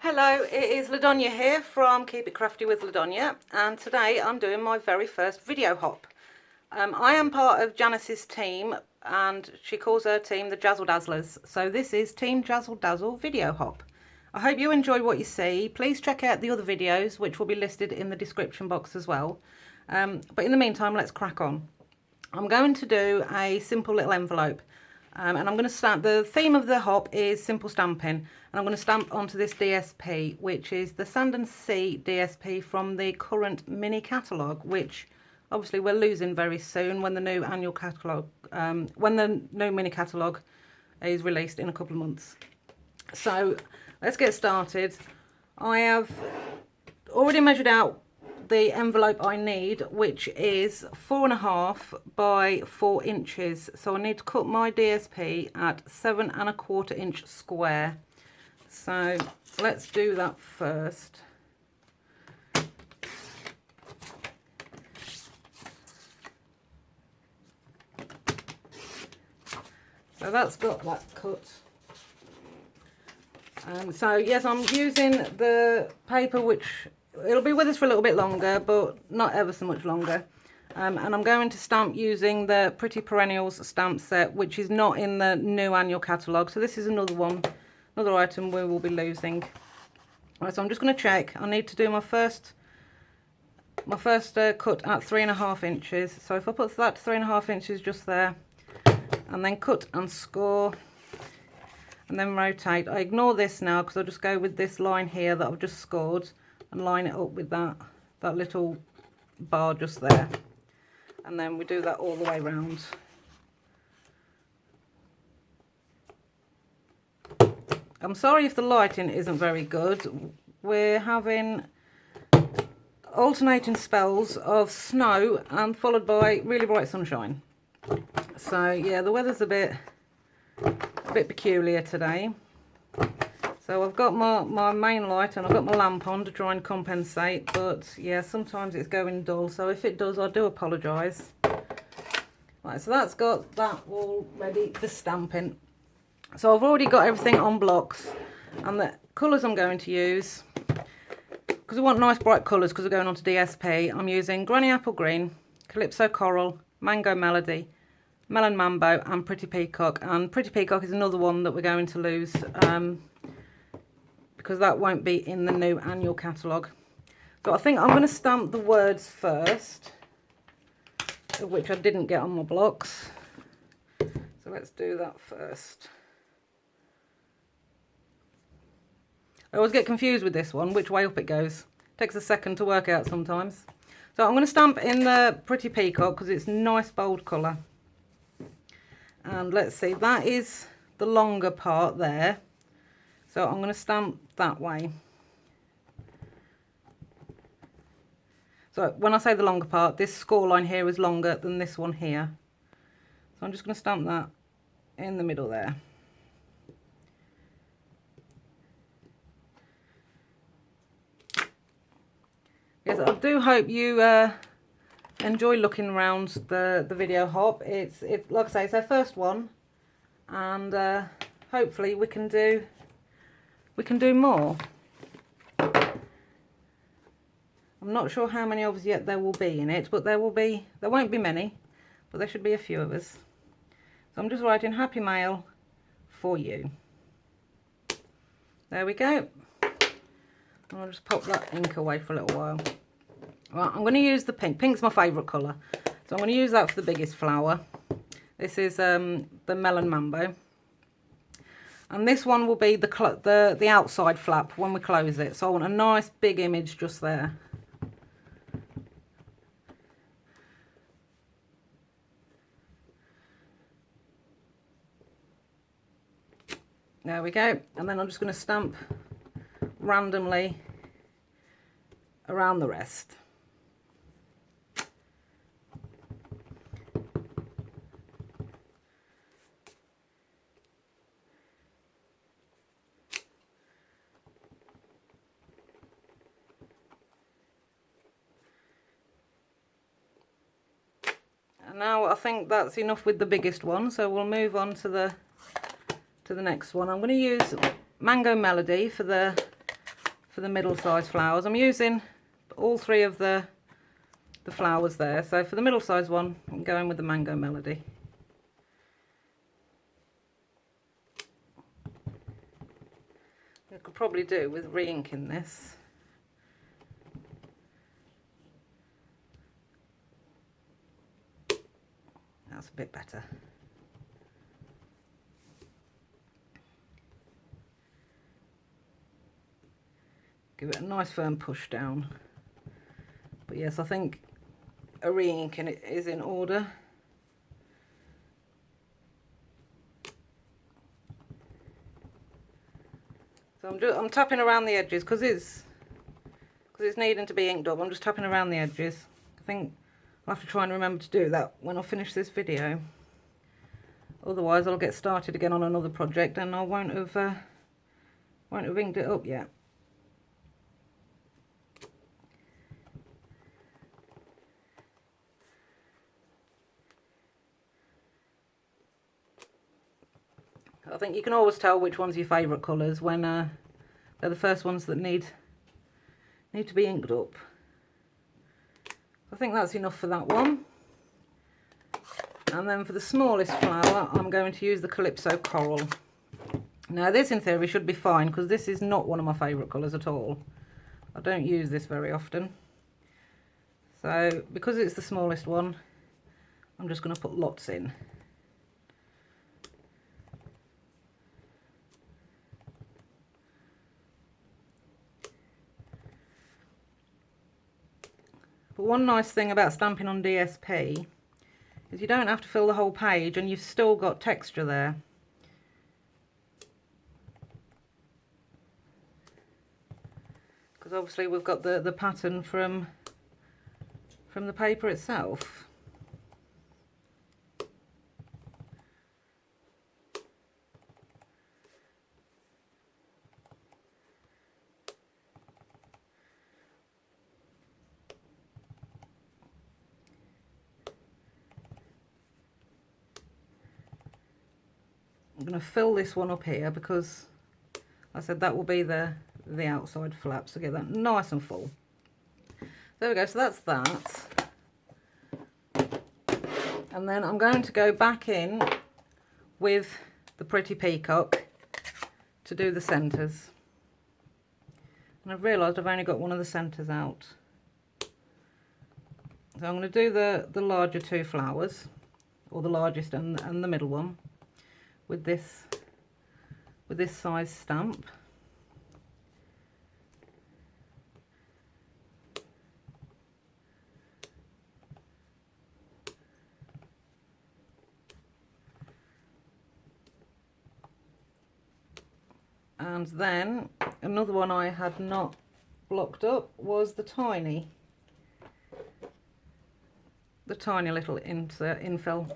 Hello, it is LaDonya here from Keep It Crafty with LaDonya, and today I'm doing my very first video hop. I am part of Janice's team, and she calls her team the JazzleDazzlers. So this is Team JazzleDazzle video hop. I hope you enjoy what you see. Please check out the other videos, which will be listed in the description box as well. But in the meantime, let's crack on. I'm going to do a simple little envelope. And I'm going to stamp. The theme of the hop is simple stamping, and I'm going to stamp onto this DSP, which is the Sand and Sea DSP from the current mini catalogue, which obviously we're losing very soon when the new annual catalogue, when the new mini catalogue is released in a couple of months. So let's get started. I have already measured out the envelope I need, which is 4.5 by 4 inches. So I need to cut my DSP at 7.25 inch square. So let's do that first. So that's got that cut. So yes, I'm using the paper, which it'll be with us for a little bit longer, but not ever so much longer. And I'm going to stamp using the Pretty Perennials stamp set, which is not in the new annual catalogue. So this is another one, another item we will be losing. Right, so I'm just going to check. I need to do my first cut at 3.5 inches. So if I put that to 3.5 inches just there, and then cut and score, and then rotate. I ignore this now because I'll just go with this line here that I've just scored and line it up with that little bar just there, and then we do that all the way around. I'm sorry if the lighting isn't very good. We're having alternating spells of snow and followed by really bright sunshine. So yeah, the weather's a bit peculiar today. So I've got my main light and I've got my lamp on to try and compensate, but yeah, sometimes it's going dull, so if it does, I do apologise. Right, so that's got that all ready for stamping. So I've already got everything on blocks, and the colours I'm going to use, because I want nice bright colours because we're going on to DSP, I'm using Granny Apple Green, Calypso Coral, Mango Melody, Melon Mambo and Pretty Peacock. And Pretty Peacock is another one that we're going to lose, because that won't be in the new annual catalogue. So I think I'm going to stamp the words first, which I didn't get on my blocks. So let's do that first. I always get confused with this one, which way up it goes. It takes a second to work out sometimes. So I'm going to stamp in the Pretty Peacock because it's a nice bold colour. And let's see, that is the longer part there. So I'm going to stamp that way. So when I say the longer part, this score line here is longer than this one here. So I'm just going to stamp that in the middle there. Yes, I do hope you enjoy looking around the video hop. It's like I say, it's our first one, and hopefully we can do more. I'm not sure how many of us yet there will be in it, but there won't be many, but there should be a few of us. So I'm just writing Happy Mail for you. There we go. I'll just pop that ink away for a little while. Right, I'm going to use the pink. Pink's my favourite colour, so I'm going to use that for the biggest flower. This is the Melon Mambo, and this one will be the outside flap when we close it. So I want a nice big image just there. There we go, and then I'm just going to stamp randomly around the rest. And now I think that's enough with the biggest one, so we'll move on to the next one. I'm going to use Mango Melody for the for the middle size flowers. I'm using all three of the flowers there. So for the middle size one, I'm going with the Mango Melody. I could probably do with re-inking this. That's a bit better. Give it a nice firm push down. But yes, I think a re-inking is in order. So I'm tapping around the edges because it's needing to be inked up. I'm just tapping around the edges. I think I'll have to try and remember to do that when I finish this video. Otherwise I'll get started again on another project and I won't have inked it up yet. I think you can always tell which one's your favourite colours when they're the first ones that need to be inked up. I think that's enough for that one. And then for the smallest flower, I'm going to use the Calypso Coral. Now this in theory should be fine because this is not one of my favourite colours at all. I don't use this very often. So because it's the smallest one, I'm just going to put lots in. But one nice thing about stamping on DSP is you don't have to fill the whole page and you've still got texture there. Because obviously we've got the pattern from the paper itself. I'm going to fill this one up here because I said that will be the outside flap, so get that nice and full. There we go, so that's that. And then I'm going to go back in with the Pretty Peacock to do the centres. And I've realised I've only got one of the centres out. So I'm going to do the larger two flowers, or the largest and the middle one, with this size stamp. And then another one I had not blocked up was the tiny little infill.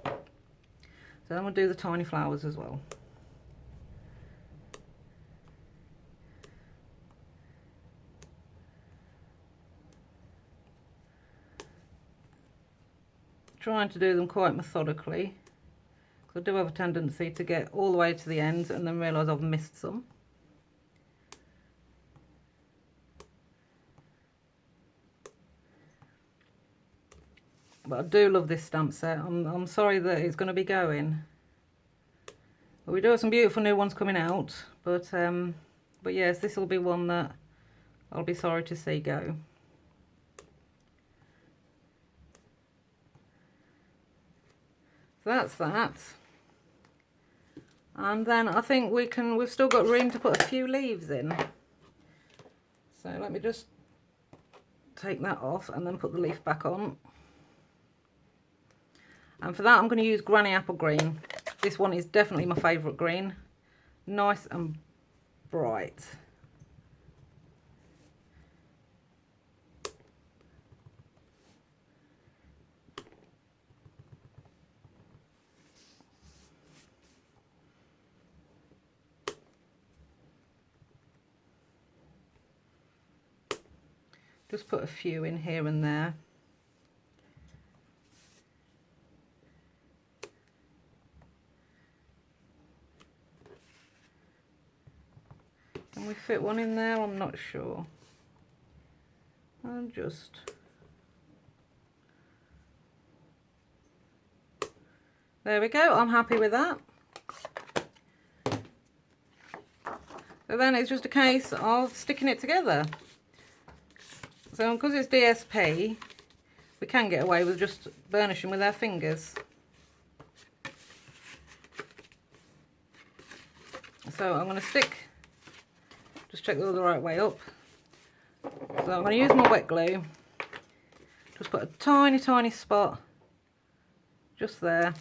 So I'm going to do the tiny flowers as well. Trying to do them quite methodically, because I do have a tendency to get all the way to the ends and then realise I've missed some. But I do love this stamp set. I'm sorry that it's going to be going. But we do have some beautiful new ones coming out. But yes, this will be one that I'll be sorry to see go. So that's that. And then I think we've still got room to put a few leaves in. So let me just take that off and then put the leaf back on. And for that I'm going to use Granny Apple Green. This one is definitely my favourite green. Nice and bright. Just put a few in here and there. And we fit one in there? I'm not sure. I'll just... There we go, I'm happy with that. So then it's just a case of sticking it together. So because it's DSP, we can get away with just burnishing with our fingers. So I'm going to stick, just check they're the right way up. So I'm going to use my wet glue, just put a tiny, tiny spot just there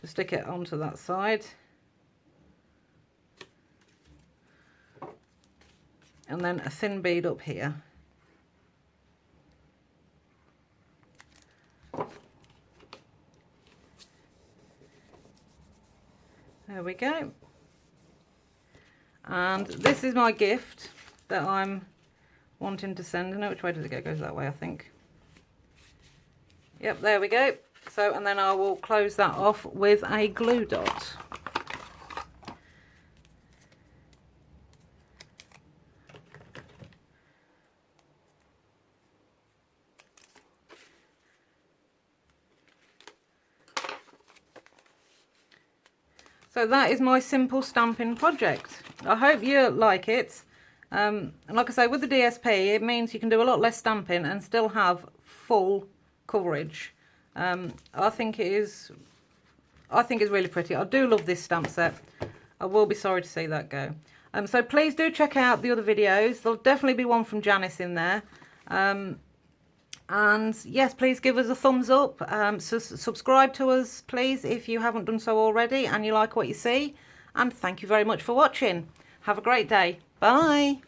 to stick it onto that side. And then a thin bead up here. There we go. And this is my gift that I'm wanting to send. No, which way does it go? It goes that way, I think. Yep, there we go. So, and then I will close that off with a glue dot. So that is my simple stamping project. I hope you like it. And like I say, with the DSP, it means you can do a lot less stamping and still have full coverage. I think it's really pretty. I do love this stamp set. I will be sorry to see that go. So please do check out the other videos. There'll definitely be one from Janice in there. And yes, please give us a thumbs up. Subscribe to us, please, if you haven't done so already and you like what you see. And thank you very much for watching. Have a great day. Bye.